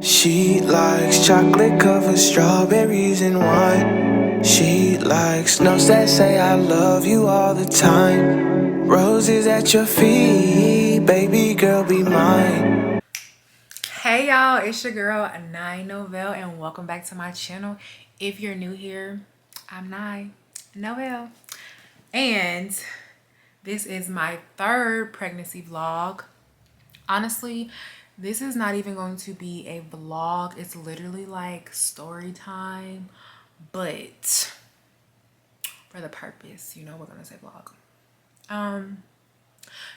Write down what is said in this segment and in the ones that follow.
She likes chocolate covered strawberries and wine. She likes notes that say I love you all the time. Roses at your feet, baby girl, be mine. Hey y'all, it's your girl Nye Novelle and welcome back to my channel. If you're new here, I'm Nye Novelle and this is my third pregnancy vlog. Honestly, this is not even going to be a vlog. It's literally like story time, but for the purpose, we're gonna say vlog.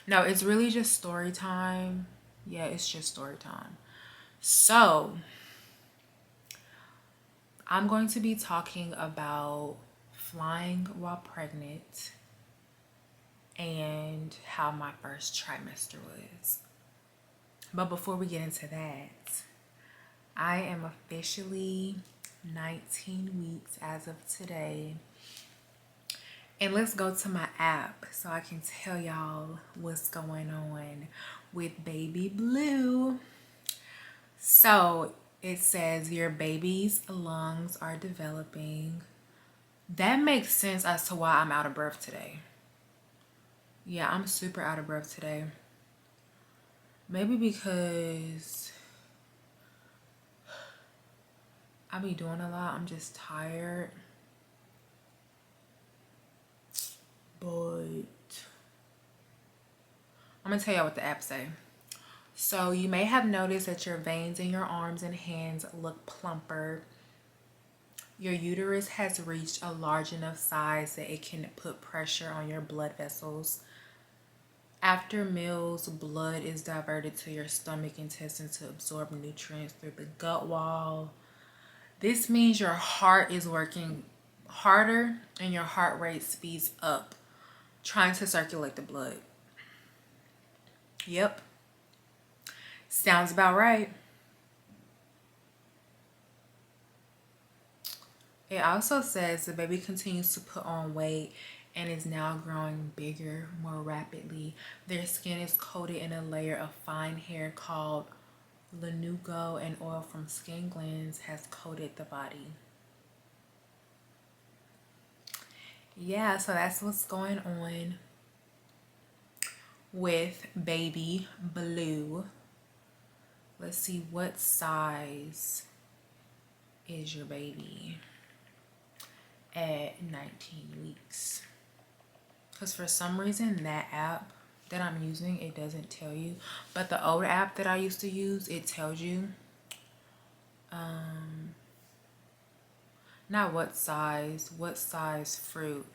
No, it's really just story time. Yeah, it's just story time. So I'm going to be talking about flying while pregnant and how my first trimester was. But before we get into that, I am officially 19 weeks as of today. And let's go to my app so I can tell y'all what's going on with baby Blue. So it says your baby's lungs are developing. That makes sense as to why I'm out of breath today. Yeah, I'm super out of breath today. Maybe because I be doing a lot. I'm just tired. But I'm gonna tell y'all what the app say. So you may have noticed that your veins in your arms and hands look plumper. Your uterus has reached a large enough size that it can put pressure on your blood vessels. After meals, blood is diverted to your stomach intestine to absorb nutrients through the gut wall. This means your heart is working harder and your heart rate speeds up, trying to circulate the blood. Yep. Sounds about right. It also says the baby continues to put on weight and is now growing bigger more rapidly. Their skin is coated in a layer of fine hair called lanugo, and oil from skin glands has coated the body. Yeah, so that's what's going on with baby Blue. Let's see, what size is your baby at 19 weeks? Because for some reason that app that I'm using, it doesn't tell you, but the old app that I used to use, it tells you. Not what size fruit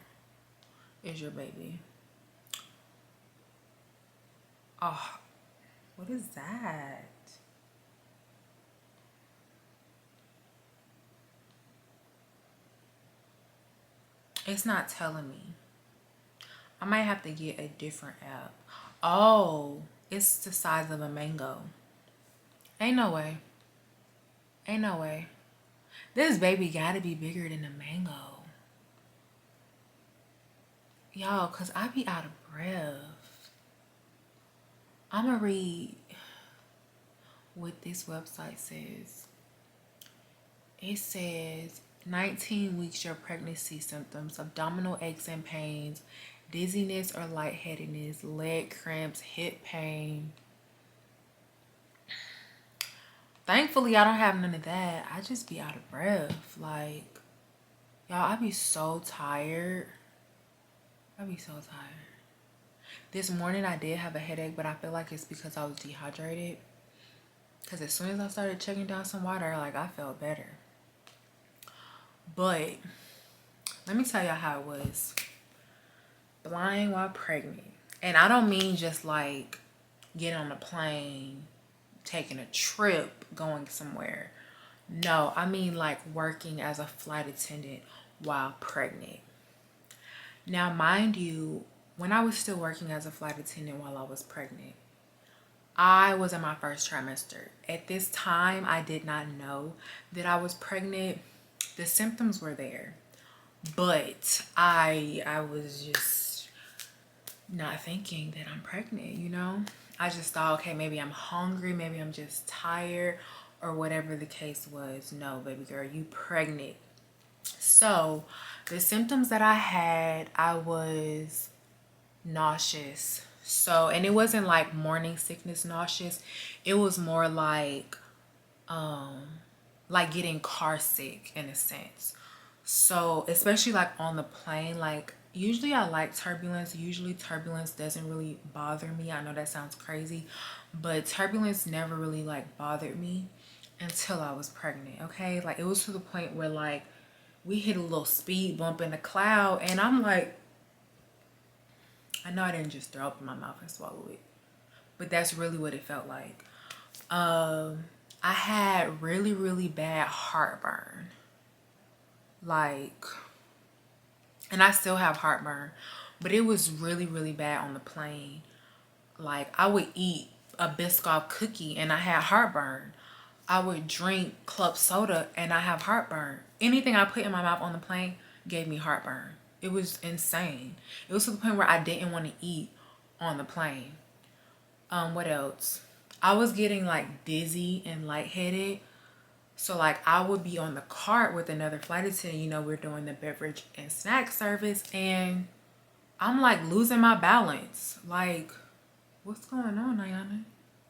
is your baby? Oh, what is that? It's not telling me. I might have to get a different app. Oh, it's the size of a mango. Ain't no way. Ain't no way. This baby gotta be bigger than a mango. Y'all, cause I be out of breath. I'ma read what this website says. It says 19 weeks your pregnancy symptoms: abdominal aches and pains, dizziness or lightheadedness, leg cramps, hip pain. Thankfully, I don't have none of that. I just be out of breath. Like, y'all, I be so tired. I be so tired. This morning, I did have a headache, but I feel like it's because I was dehydrated. Because as soon as I started chugging down some water, like, I felt better. But let me tell y'all how it was. Flying while pregnant. And I don't mean just like getting on a plane, taking a trip, going somewhere. No, I mean like working as a flight attendant while pregnant. Now, mind you, when I was still working as a flight attendant while I was pregnant, I was in my first trimester. At this time, I did not know that I was pregnant. The symptoms were there, but I was just not thinking that I'm pregnant, I just thought, okay, maybe I'm hungry, maybe I'm just tired, or whatever the case was. No, baby girl, you pregnant. So the symptoms that I had, I was nauseous. So, and it wasn't like morning sickness nauseous. It was more like getting car sick in a sense. So especially like on the plane, like usually I like turbulence. Usually turbulence doesn't really bother me. I know that sounds crazy, but turbulence never really like bothered me until I was pregnant. Okay, like it was to the point where like we hit a little speed bump in the cloud, and I'm like, I know I didn't just throw up in my mouth and swallow it, but that's really what it felt like. I had really, really bad heartburn. Like, and I still have heartburn, but it was really, really bad on the plane. Like, I would eat a Biscoff cookie and I had heartburn. I would drink club soda and I have heartburn. Anything I put in my mouth on the plane gave me heartburn. It was insane. It was to the point where I didn't want to eat on the plane. What else? I was getting like dizzy and lightheaded. So like I would be on the cart with another flight attendant, you know, we're doing the beverage and snack service, and I'm like losing my balance. Like, what's going on, Ayana?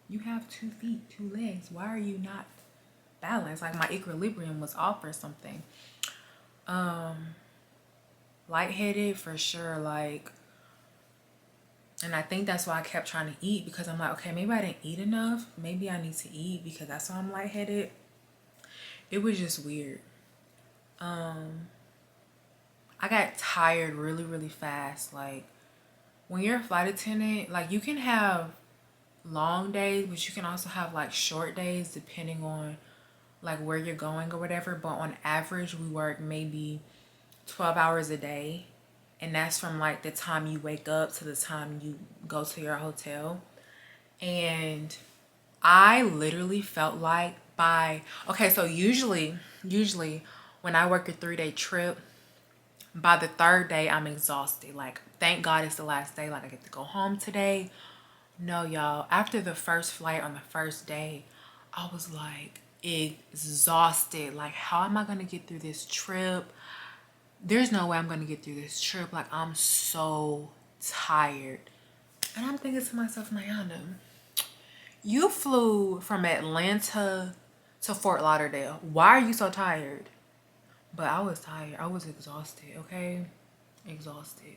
You have 2 feet, 2 legs. Why are you not balanced? Like my equilibrium was off or something. Lightheaded for sure, like, and I think that's why I kept trying to eat, because I'm like, okay, maybe I didn't eat enough. Maybe I need to eat because that's why I'm lightheaded. It was just weird. I got tired really, really fast. Like when you're a flight attendant, like you can have long days, but you can also have like short days depending on like where you're going or whatever. But on average, we work maybe 12 hours a day. And that's from like the time you wake up to the time you go to your hotel. And I literally felt like okay, so usually when I work a 3-day trip, by the 3rd day I'm exhausted. Like, thank God it's the last day, like I get to go home today. No, y'all, after the first flight on the first day, I was like exhausted. Like, how am I gonna get through this trip? There's no way I'm gonna get through this trip. Like, I'm so tired. And I'm thinking to myself, Mayana, you flew from Atlanta to Fort Lauderdale. Why are you so tired? But I was tired. I was exhausted, okay? Exhausted.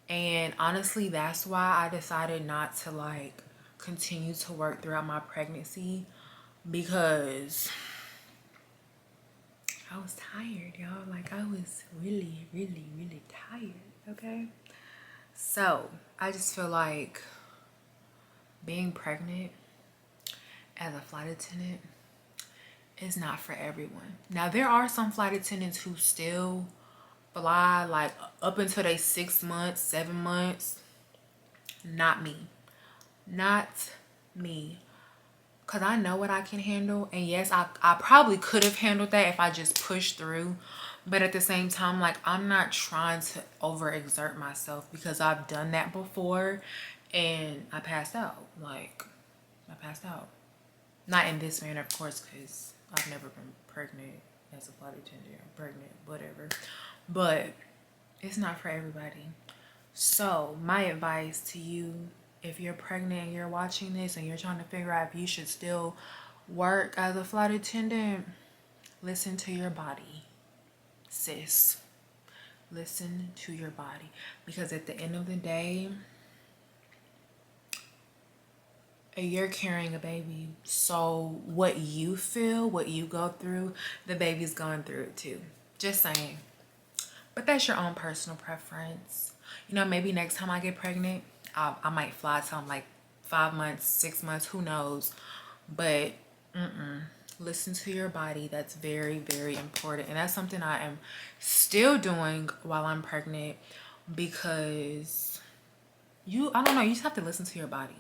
And honestly, that's why I decided not to like continue to work throughout my pregnancy, because I was tired, y'all. Like I was really, really, really tired, okay? So I just feel like being pregnant as a flight attendant is not for everyone. Now, there are some flight attendants who still fly like up until they 6 months, 7 months. Not me. Not me. Because I know what I can handle. And yes, I probably could have handled that if I just pushed through. But at the same time, like, I'm not trying to overexert myself, because I've done that before and I passed out. Like, I passed out. Not in this manner, of course, because I've never been pregnant as a flight attendant. I'm pregnant, whatever. But it's not for everybody. So my advice to you, if you're pregnant and you're watching this and you're trying to figure out if you should still work as a flight attendant, listen to your body, sis. Listen to your body. Because at the end of the day, you're carrying a baby. So what you feel, what you go through, the baby's going through it too. Just saying. But that's your own personal preference. You know, maybe next time I get pregnant, I might fly till I'm like 5 months, 6 months, who knows. But listen to your body. That's very, very important. And that's something I am still doing while I'm pregnant, because I don't know, you just have to listen to your body.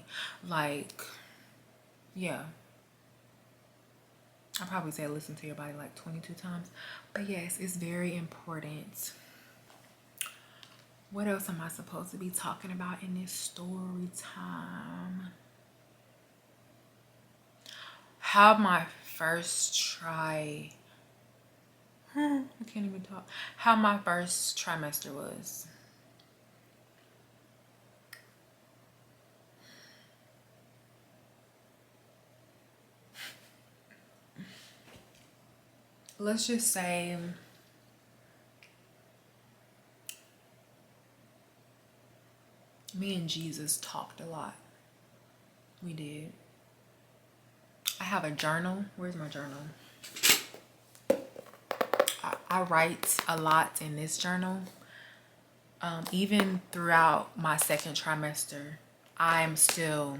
Like, yeah. I probably say listen to your body like 22 times. But yes, it's very important. What else am I supposed to be talking about in this story time? How my first try, I can't even talk. How my first trimester was. Let's just say me and Jesus talked a lot. We did. I have a journal. Where's my journal? I write a lot in this journal. Even throughout my second trimester, I'm still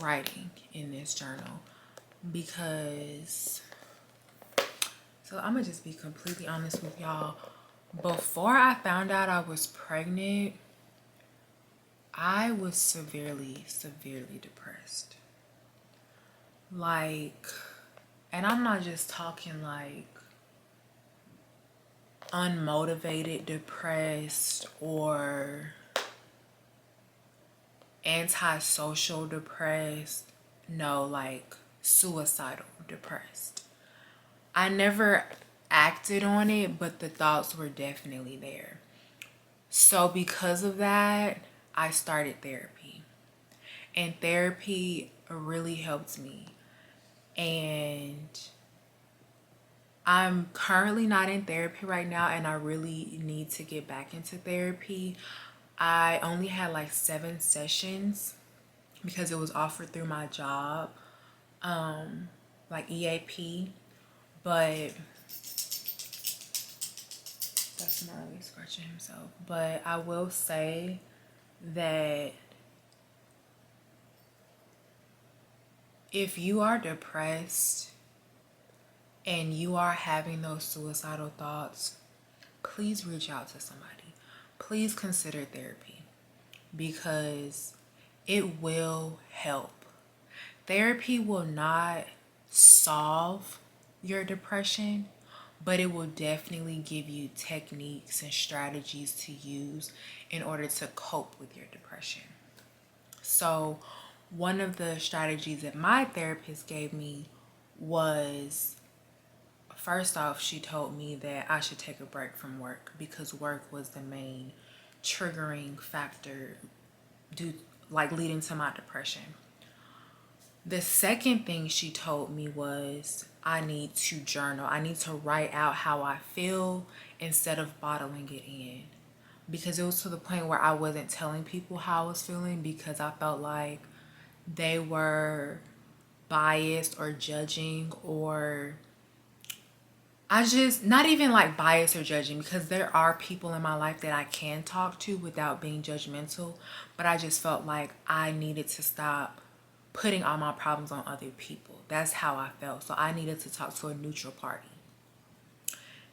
writing in this journal because, so I'm gonna just be completely honest with y'all. Before I found out I was pregnant, I was severely depressed. Like, and I'm not just talking like unmotivated depressed or antisocial depressed. No, like suicidal depressed. I never acted on it, but the thoughts were definitely there. So because of that, I started therapy. And therapy really helped me. And I'm currently not in therapy right now, and I really need to get back into therapy. I only had like 7 sessions because it was offered through my job, like EAP. But that's Marley scratching himself. But I will say that if you are depressed and you are having those suicidal thoughts, please reach out to somebody. Please consider therapy because it will help. Therapy will not solve your depression, but it will definitely give you techniques and strategies to use in order to cope with your depression. So, one of the strategies that my therapist gave me was, first off, she told me that I should take a break from work because work was the main triggering factor leading to my depression. The second thing she told me was I need to journal. I need to write out how I feel instead of bottling it in. Because it was to the point where I wasn't telling people how I was feeling because I felt like they were biased or judging, or I just, not even like biased or judging, because there are people in my life that I can talk to without being judgmental, but I just felt like I needed to stop putting all my problems on other people. That's how I felt. So I needed to talk to a neutral party.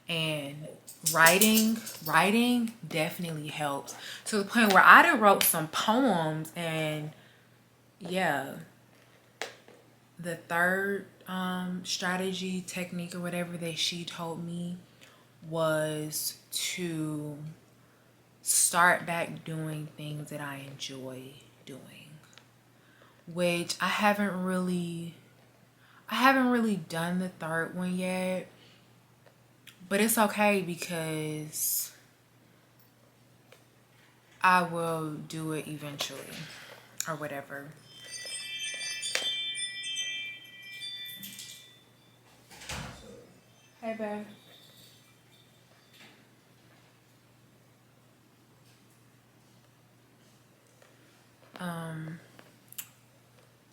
And writing definitely helps, to the point where I done wrote some poems. And yeah, the third strategy, technique, or whatever that she told me was to start back doing things that I enjoy doing, which I haven't really done the third one yet, but it's okay because I will do it eventually or whatever. Hey, babe.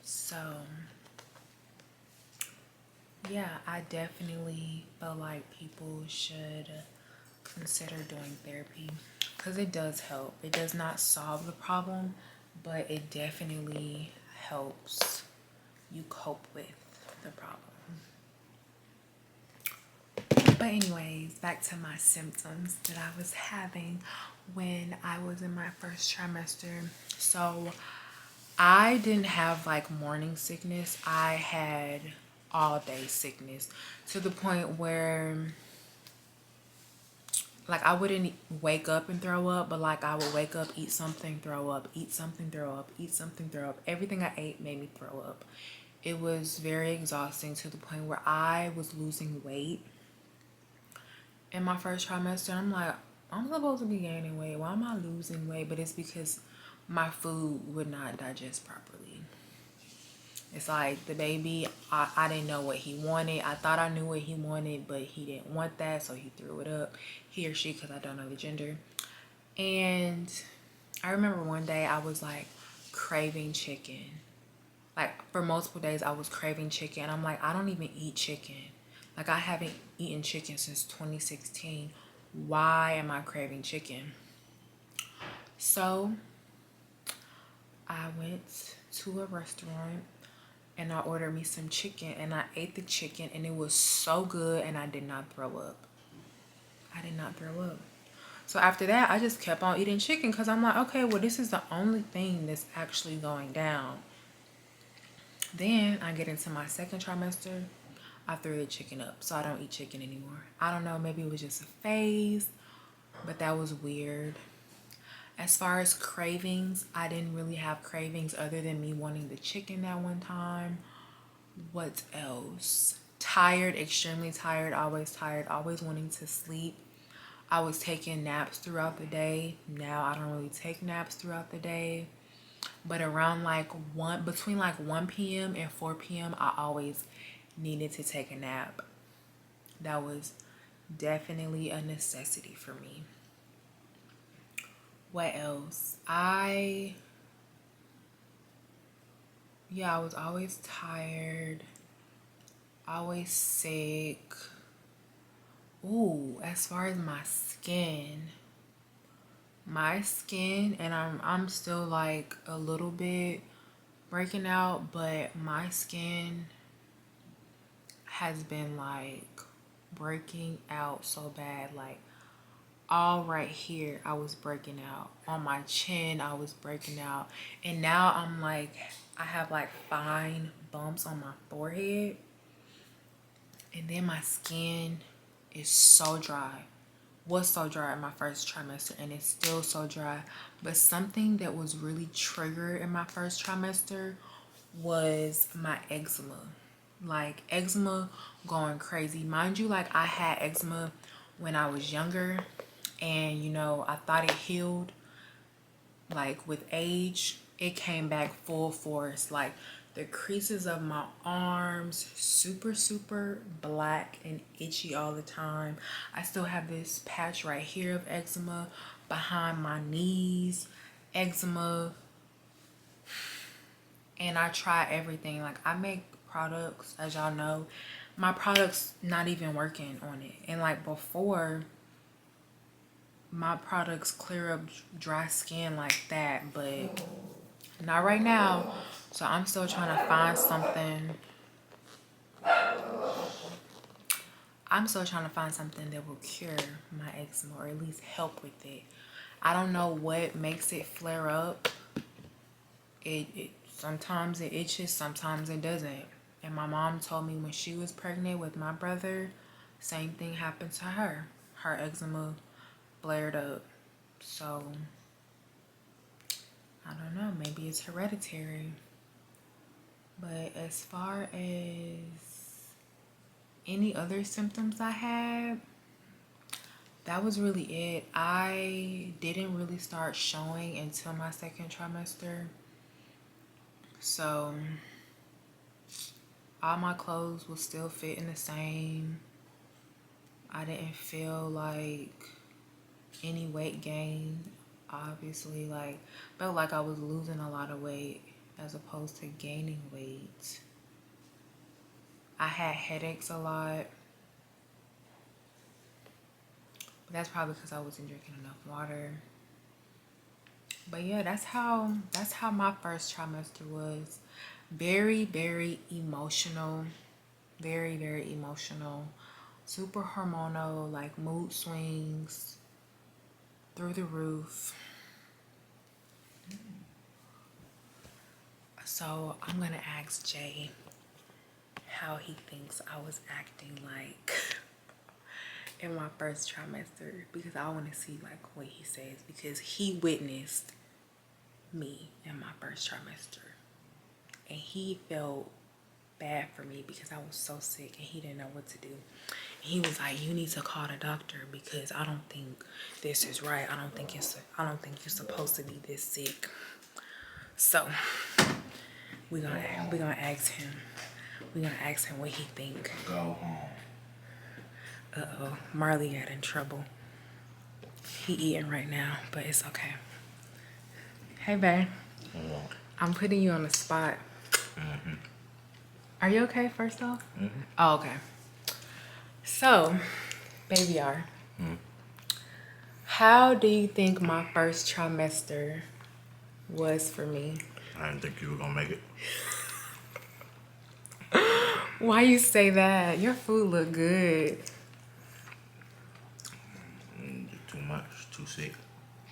So yeah, I definitely feel like people should consider doing therapy because it does help. It does not solve the problem, but it definitely helps you cope with the problem. But anyways, back to my symptoms that I was having when I was in my first trimester. So I didn't have like morning sickness. I had all day sickness, to the point where like I wouldn't wake up and throw up, but like I would wake up, eat something, throw up, eat something, throw up, eat something, throw up. Everything I ate made me throw up. It was very exhausting to the point where I was losing weight in my first trimester. I'm like, I'm supposed to be gaining weight. Why am I losing weight? But it's because my food would not digest properly. It's like the baby, I didn't know what he wanted. I thought I knew what he wanted, but he didn't want that, so he threw it up. He or she, because I don't know the gender. And I remember one day I was like craving chicken. Like for multiple days I was craving chicken. I'm like, I don't even eat chicken. Like I haven't eaten chicken since 2016. Why am I craving chicken? So I went to a restaurant and I ordered me some chicken and I ate the chicken and it was so good and I did not throw up. I did not throw up. So after that, I just kept on eating chicken because I'm like, okay, well, this is the only thing that's actually going down. Then I get into my second trimester. I threw the chicken up, so I don't eat chicken anymore. I don't know, maybe it was just a phase, but that was weird. As far as cravings, I didn't really have cravings other than me wanting the chicken that one time. What else? Tired, extremely tired, always wanting to sleep. I was taking naps throughout the day. Now I don't really take naps throughout the day. But around like between like 1 p.m. and 4 p.m., I always needed to take a nap. That was definitely a necessity for me. What else? I was always tired, always sick. Ooh, as far as my skin, and I'm still like a little bit breaking out, but my skin has been like breaking out so bad. Like all right here I was breaking out, on my chin I was breaking out, and now I'm like, I have like fine bumps on my forehead, and then my skin is so dry. Was so dry in my first trimester and it's still so dry. But something that was really triggered in my first trimester was my eczema. Like eczema going crazy. Mind you, like I had eczema when I was younger, and you know, I thought it healed. Like with age, it came back full force. Like the creases of my arms, super black and itchy all the time. I still have this patch right here of eczema, behind my knees, eczema. And I try everything. Like I make products, as y'all know, my products not even working on it. And like before, my products clear up dry skin like that, but not right now. So I'm still trying to find something. I'm still trying to find something that will cure my eczema, or at least help with it. I don't know what makes it flare up. It sometimes it itches, sometimes it doesn't. And my mom told me when she was pregnant with my brother, same thing happened to her. Her eczema flared up. So I don't know, maybe it's hereditary. But as far as any other symptoms I had, that was really it. I didn't really start showing until my second trimester. So all my clothes was still fitting the same. I didn't feel like any weight gain. Obviously, like felt like I was losing a lot of weight as opposed to gaining weight. I had headaches a lot, but that's probably because I wasn't drinking enough water. But yeah, that's how my first trimester was. Very emotional. Very emotional. Super hormonal, like mood swings through the roof. So I'm gonna ask Jay how he thinks I was acting like in my first trimester, because I want to see like what he says, because he witnessed me in my first trimester and he felt bad for me because I was so sick and he didn't know what to do. He was like, you need to call the doctor because I don't think this is right. I don't think you're supposed to be this sick. So we're gonna ask him. We're gonna ask him what he think. Go home. Uh-oh, Marley got in trouble. He eating right now, but it's okay. Hey, babe. I'm putting you on the spot. Are you okay, first off? Oh, okay. So, baby R, how do you think my first trimester was for me? I didn't think you were gonna make it. Why you say that? Your food look good. Too much, too sick.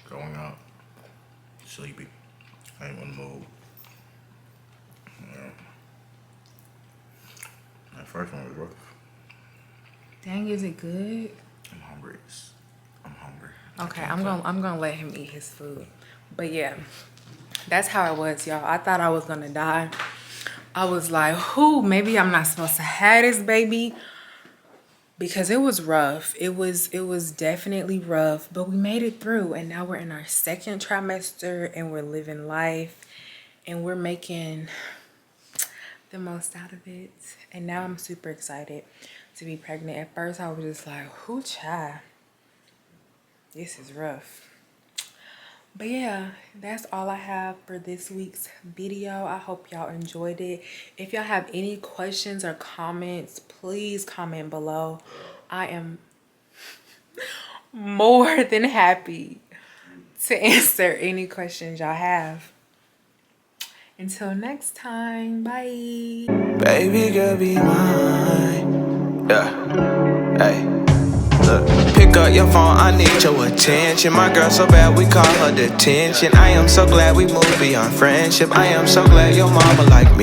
Going out, sleepy. I ain't wanna move. Yeah. That first one was rough. Dang, is it good? I'm hungry. I'm hungry. Okay, I'm gonna let him eat his food. But yeah, that's how it was, y'all. I thought I was gonna die. I was like, who? Maybe I'm not supposed to have this baby. Because it was rough. It was definitely rough. But we made it through. And now we're in our second trimester and we're living life. And we're making the most out of it. And now I'm super excited to be pregnant. At first I was just like, who child? This is rough. But yeah, that's all I have for this week's video. I hope y'all enjoyed it. If y'all have any questions or comments, please comment below. I am more than happy to answer any questions y'all have. Until next time, bye. Baby girl, be mine. Yeah. Hey. Look, pick up your phone, I need your attention. My girl so bad, we call her detention. I am so glad we moved beyond friendship. I am so glad your mama like me.